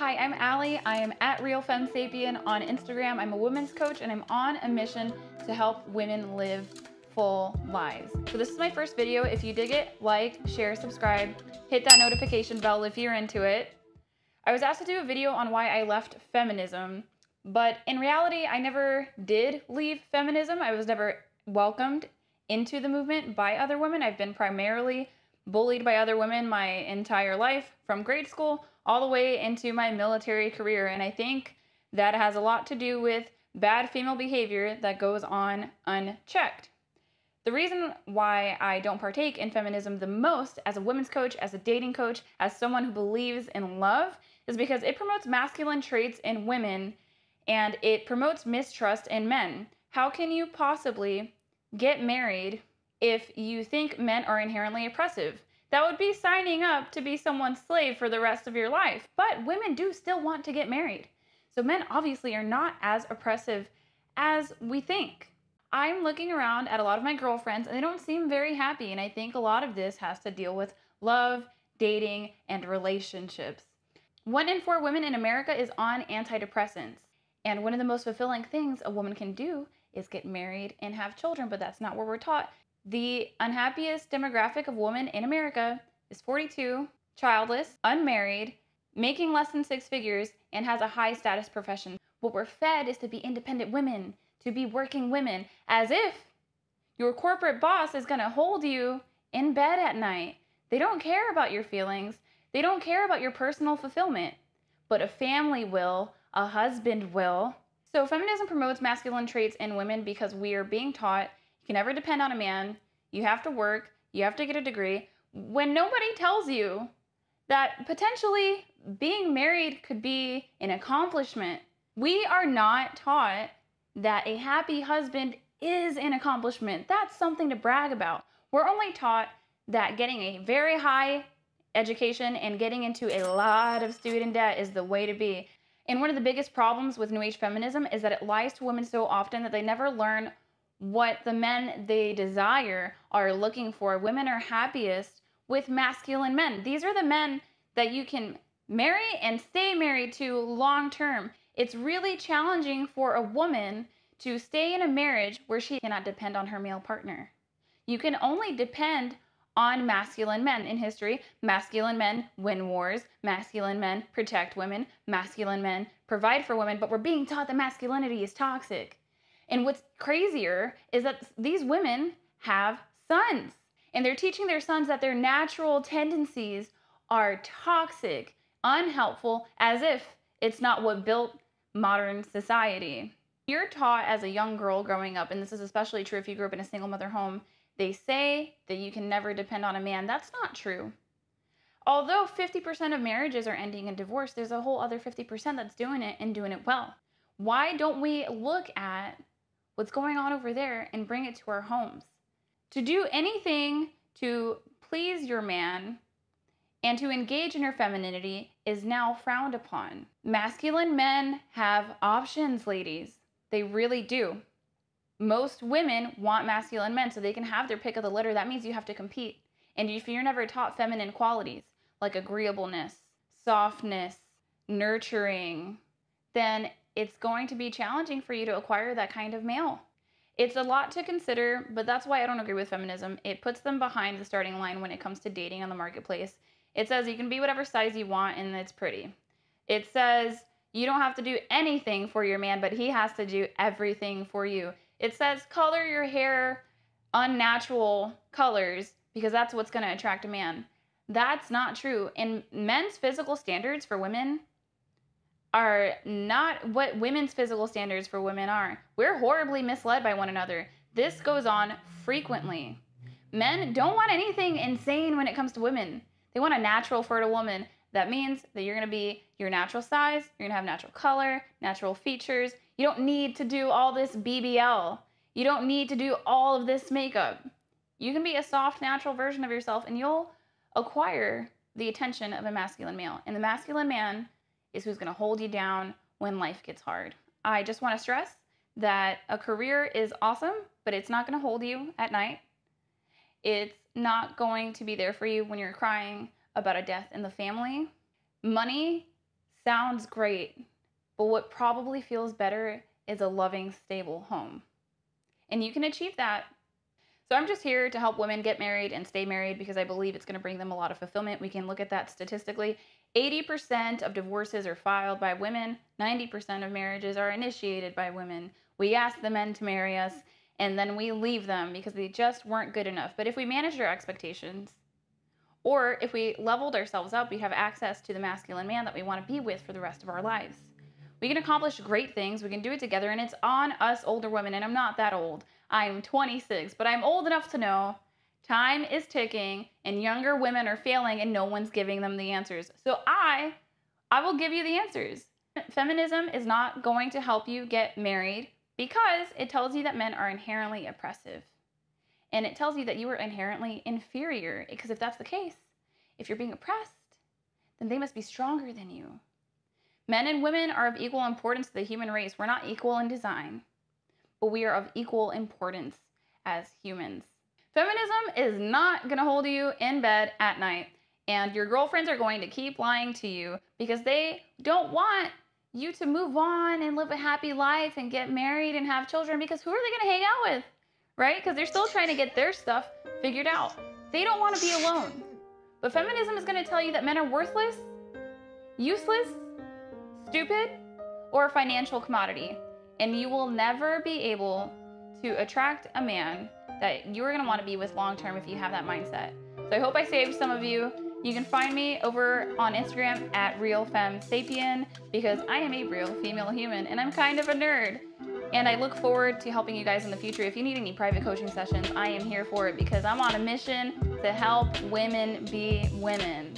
Hi, I'm Allie. I am at Real Femme Sapien on Instagram. I'm a women's coach and I'm on a mission to help women live full lives. So this is my first video. If you dig it, like, share, subscribe, hit that notification bell if you're into it. I was asked to do a video on why I left feminism, but in reality, I never did leave feminism. I was never welcomed into the movement by other women. I've been primarily bullied by other women my entire life, from grade school all the way into my military career. And I think that has a lot to do with bad female behavior that goes on unchecked. The reason why I don't partake in feminism the most as a women's coach, as a dating coach, as someone who believes in love, is because it promotes masculine traits in women and it promotes mistrust in men. How can you possibly get married if you think men are inherently oppressive? That would be signing up to be someone's slave for the rest of your life. But women do still want to get married. So men obviously are not as oppressive as we think. I'm looking around at a lot of my girlfriends and they don't seem very happy. And I think a lot of this has to deal with love, dating, and relationships. 1 in 4 women in America is on antidepressants. And one of the most fulfilling things a woman can do is get married and have children, but that's not what we're taught. The unhappiest demographic of women in America is 42, childless, unmarried, making less than 6 figures, and has a high status profession. What we're fed is to be independent women, to be working women, as if your corporate boss is gonna hold you in bed at night. They don't care about your feelings. They don't care about your personal fulfillment, but a family will, a husband will. So feminism promotes masculine traits in women because we are being taught you can never depend on a man, you have to work, you have to get a degree, when nobody tells you that potentially being married could be an accomplishment. We are not taught that a happy husband is an accomplishment. That's something to brag about. We're only taught that getting a very high education and getting into a lot of student debt is the way to be. And one of the biggest problems with New Age feminism is that it lies to women so often that they never learn what the men they desire are looking for. Women are happiest with masculine men. These are the men that you can marry and stay married to long term. It's really challenging for a woman to stay in a marriage where she cannot depend on her male partner. You can only depend on masculine men. In history, masculine men win wars, masculine men protect women, masculine men provide for women, but we're being taught that masculinity is toxic. And what's crazier is that these women have sons, and they're teaching their sons that their natural tendencies are toxic, unhelpful, as if it's not what built modern society. You're taught as a young girl growing up, and this is especially true if you grew up in a single mother home, they say that you can never depend on a man. That's not true. Although 50% of marriages are ending in divorce, there's a whole other 50% that's doing it and doing it well. Why don't we look at what's going on over there and bring it to our homes? To do anything to please your man and to engage in your femininity is now frowned upon. Masculine men have options, ladies. They really do. Most women want masculine men so they can have their pick of the litter. That means you have to compete. And if you're never taught feminine qualities like agreeableness, softness, nurturing, then it's going to be challenging for you to acquire that kind of male. It's a lot to consider, but that's why I don't agree with feminism. It puts them behind the starting line when it comes to dating on the marketplace. It says you can be whatever size you want and it's pretty. It says you don't have to do anything for your man, but he has to do everything for you. It says color your hair unnatural colors because that's what's going to attract a man. That's not true. And men's physical standards for women are not what women's physical standards for women are. We're horribly misled by one another. This goes on frequently. Men don't want anything insane when it comes to women. They want a natural, fertile woman. That means that you're going to be your natural size, you're going to have natural color, natural features. You don't need to do all this BBL. You don't need to do all of this makeup. You can be a soft, natural version of yourself and you'll acquire the attention of a masculine male. And the masculine man is who's going to hold you down when life gets hard. I just want to stress that a career is awesome, but it's not going to hold you at night. It's not going to be there for you when you're crying about a death in the family. Money sounds great, but what probably feels better is a loving, stable home. And you can achieve that. So I'm just here to help women get married and stay married because I believe it's going to bring them a lot of fulfillment. We can look at that statistically. 80% of divorces are filed by women. 90% of marriages are initiated by women. We ask the men to marry us, and then we leave them because they just weren't good enough. But if we managed our expectations, or if we leveled ourselves up, we have access to the masculine man that we want to be with for the rest of our lives. We can accomplish great things. We can do it together, and it's on us older women, and I'm not that old. I'm 26, but I'm old enough to know time is ticking and younger women are failing and no one's giving them the answers. So I will give you the answers. Feminism is not going to help you get married because it tells you that men are inherently oppressive. And it tells you that you are inherently inferior, because if that's the case, if you're being oppressed, then they must be stronger than you. Men and women are of equal importance to the human race. We're not equal in design, but we are of equal importance as humans. Feminism is not going to hold you in bed at night, and your girlfriends are going to keep lying to you because they don't want you to move on and live a happy life and get married and have children, because who are they going to hang out with, right? Because they're still trying to get their stuff figured out. They don't want to be alone. But feminism is going to tell you that men are worthless, useless, stupid, or a financial commodity. And you will never be able to attract a man that you're going to want to be with long term if you have that mindset. So I hope I saved some of you. You can find me over on Instagram at realfemsapien, because I am a real female human and I'm kind of a nerd. And I look forward to helping you guys in the future. If you need any private coaching sessions, I am here for it, because I'm on a mission to help women be women.